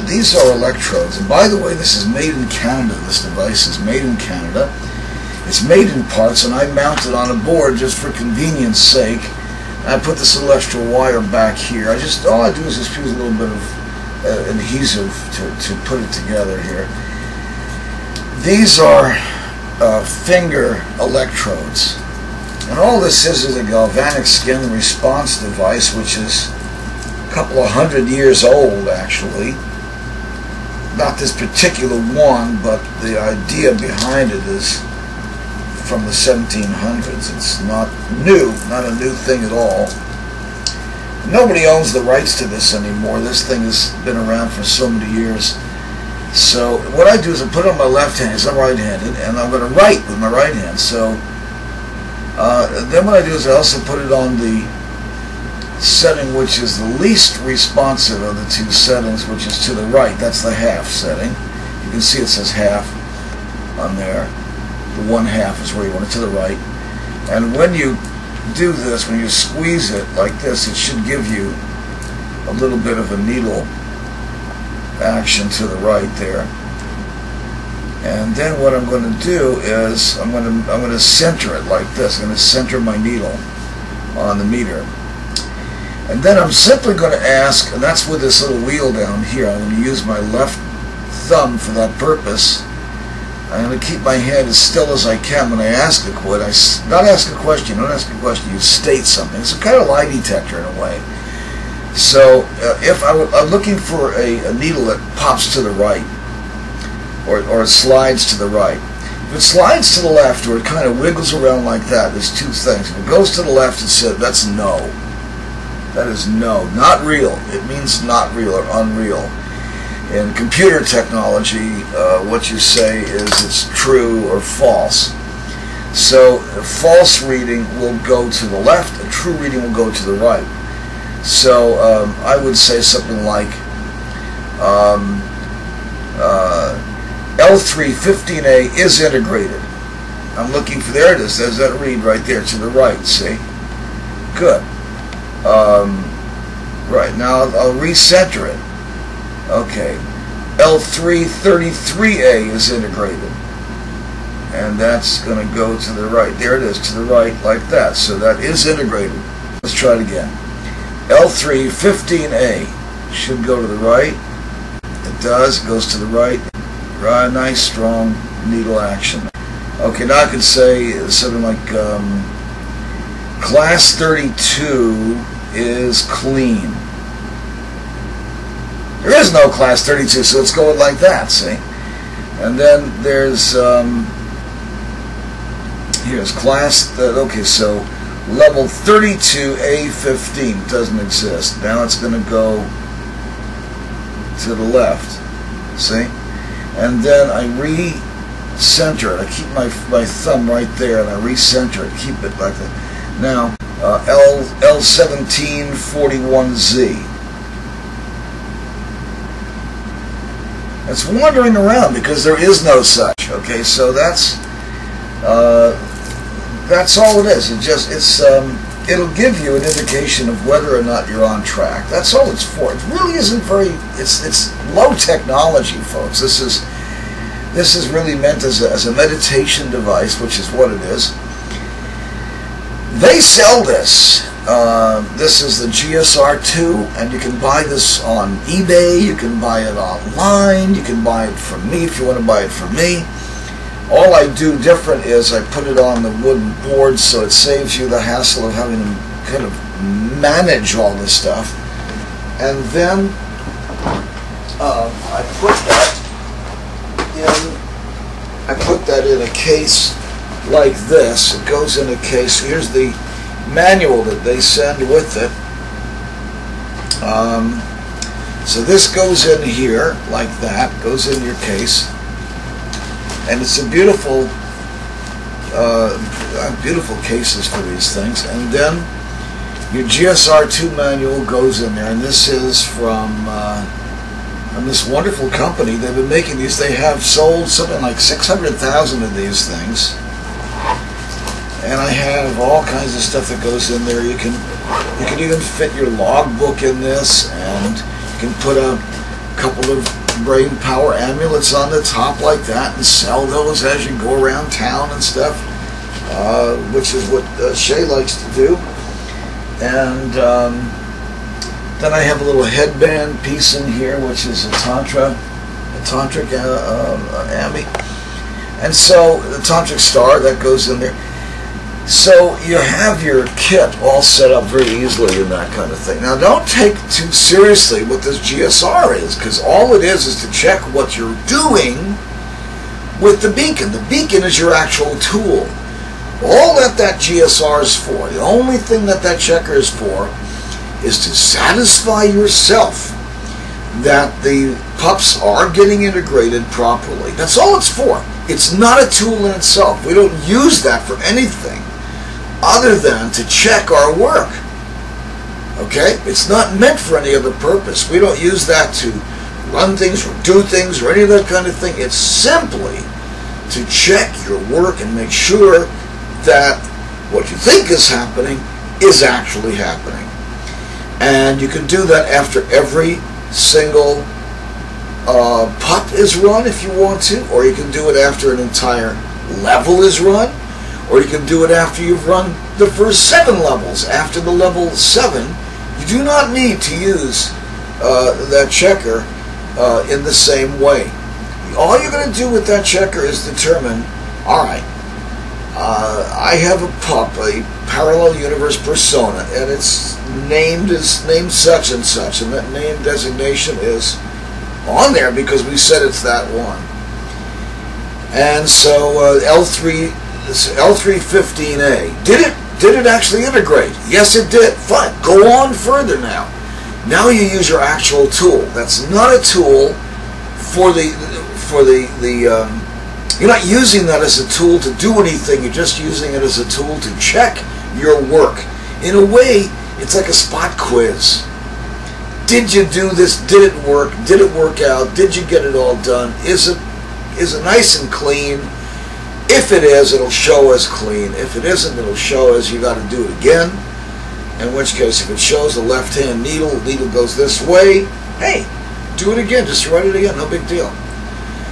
these are electrodes, and by the way, this is made in Canada. This device is made in Canada. It's made in parts, and I mount it on a board just for convenience sake. I put this little extra wire back here. All I do is just use a little bit of adhesive to put it together here. These are finger electrodes, and all this is a galvanic skin response device, which is a couple of 100 years old, actually. Not this particular one, but the idea behind it is from the 1700s. It's not new, not a new thing at all. Nobody owns the rights to this anymore. This thing has been around for so many years. So what I do is I put it on my left hand, because I'm right-handed, and I'm going to write with my right hand. So then what I do is I also put it on the setting which is the least responsive of the two settings, which is to the right. That's the half setting. You can see it says half on there. The 1/2 is where you want it, to the right. And when you do this, when you squeeze it like this, it should give you a little bit of a needle action to the right there. And then what I'm going to do is I'm going to center it like this. I'm going to center my needle on the meter. And then I'm simply going to ask, and that's with this little wheel down here. I'm going to use my left thumb for that purpose. I'm going to keep my hand as still as I can when I ask a question. Not ask a question, don't ask a question, you state something. It's a kind of lie detector in a way. So if I'm looking for a needle that pops to the right, or slides to the right. If it slides to the left, or it kind of wiggles around like that, there's two things. If it goes to the left, that's no. That is no, not real. It means not real or unreal. In computer technology, what you say is it's true or false. So a false reading will go to the left, a true reading will go to the right. So I would say something like L315A is integrated. I'm looking for, there it is, there's that read right there to the right, see? Good. Right, now I'll recenter it. Okay, L333A is integrated, and that's going to go to the right. There it is, to the right, like that. So that is integrated. Let's try it again. L315A should go to the right. It does. It goes to the right. Right, nice, strong needle action. Okay, now I could say something like class 32 is clean. There is no class 32, so it's going like that, see? And then there's, here's class, okay, so level 32A15 doesn't exist. Now it's going to go to the left, see? And then I re-center it. I keep my thumb right there, and I re-center it, keep it like that. Now, L1741Z. It's wandering around because there is no such. Okay, so that's all it is. It'll give you an indication of whether or not you're on track. That's all it's for. It really isn't very. It's low technology, folks. This is really meant as a meditation device, which is what it is. They sell this. This is the GSR2, and you can buy this on eBay, you can buy it online, you can buy it from me if you want to buy it from me. All I do different is I put it on the wooden board, so it saves you the hassle of having to kind of manage all this stuff. And then I put that in a case like this. It goes in a case. Here's the manual that they send with it. So this goes in here like that, goes in your case, and it's a beautiful cases for these things. And then your GSR2 manual goes in there, and this is from this wonderful company. They've been making these. They have sold something like 600,000 of these things. And I have all kinds of stuff that goes in there. You can even fit your logbook in this, and you can put a couple of brain power amulets on the top like that, and sell those as you go around town and stuff, which is what Shay likes to do. And then I have a little headband piece in here, which is a tantric ami, and so the tantric star that goes in there. So you have your kit all set up very easily and that kind of thing. Now don't take too seriously what this GSR is, because all it is to check what you're doing with the beacon. The beacon is your actual tool. All that GSR is for, the only thing that checker is for, is to satisfy yourself that the pups are getting integrated properly. That's all it's for. It's not a tool in itself. We don't use that for anything other than to check our work. Okay? It's not meant for any other purpose. We don't use that to run things or do things or any of that kind of thing. It's simply to check your work and make sure that what you think is happening is actually happening. And you can do that after every single pup is run if you want to, or you can do it after an entire level is run, or you can do it after you've run the first 7 levels. After the level 7, you do not need to use that checker in the same way. All you're going to do with that checker is determine, alright, I have a pup, a parallel universe persona, and it's named such and such, and that name designation is on there because we said it's that one. And so L315A, did it actually integrate? Yes, it did. Fine. Go on further now. Now you use your actual tool. That's not a tool for the you're not using that as a tool to do anything. You're just using it as a tool to check your work. In a way, it's like a spot quiz. Did you do this? Did it work? Did it work out? Did you get it all done? Is it nice and clean? If it is, it'll show as clean. If it isn't, it'll show as you got to do it again. In which case, if it shows the left-hand needle goes this way, hey, do it again. Just write it again. No big deal.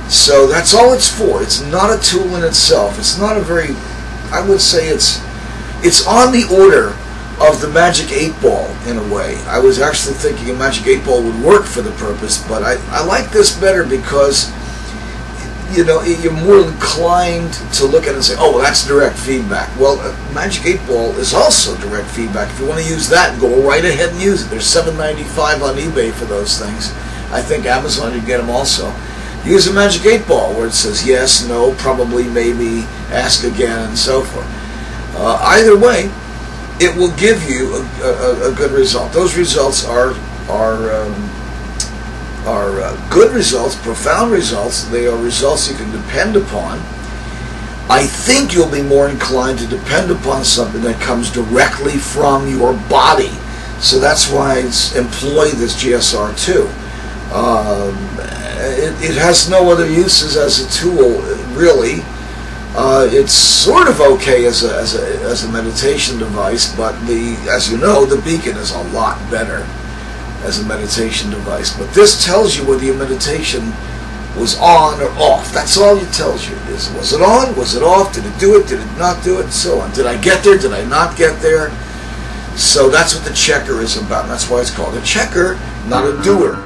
So that's all it's for. It's not a tool in itself. It's not a very, I would say it's on the order of the Magic 8 Ball in a way. I was actually thinking a Magic 8 Ball would work for the purpose, but I like this better because, you know, you're more inclined to look at it and say, oh, well, that's direct feedback. Well, Magic 8 Ball is also direct feedback. If you want to use that, go right ahead and use it. There's $7.95 on eBay for those things. I think Amazon, you get them also. Use a Magic 8 Ball where it says yes, no, probably, maybe, ask again, and so forth. Either way, it will give you a good result. Those results are good results, profound results. They are results you can depend upon. I think you'll be more inclined to depend upon something that comes directly from your body. So that's why I employ this GSR too. It has no other uses as a tool, really. It's sort of okay as a meditation device, but as you know, the beacon is a lot better as a meditation device. But this tells you whether your meditation was on or off. That's all it tells you. Was it on? Was it off? Did it do it? Did it not do it? And so on. Did I get there? Did I not get there? So that's what the checker is about. And that's why it's called a checker, not a doer.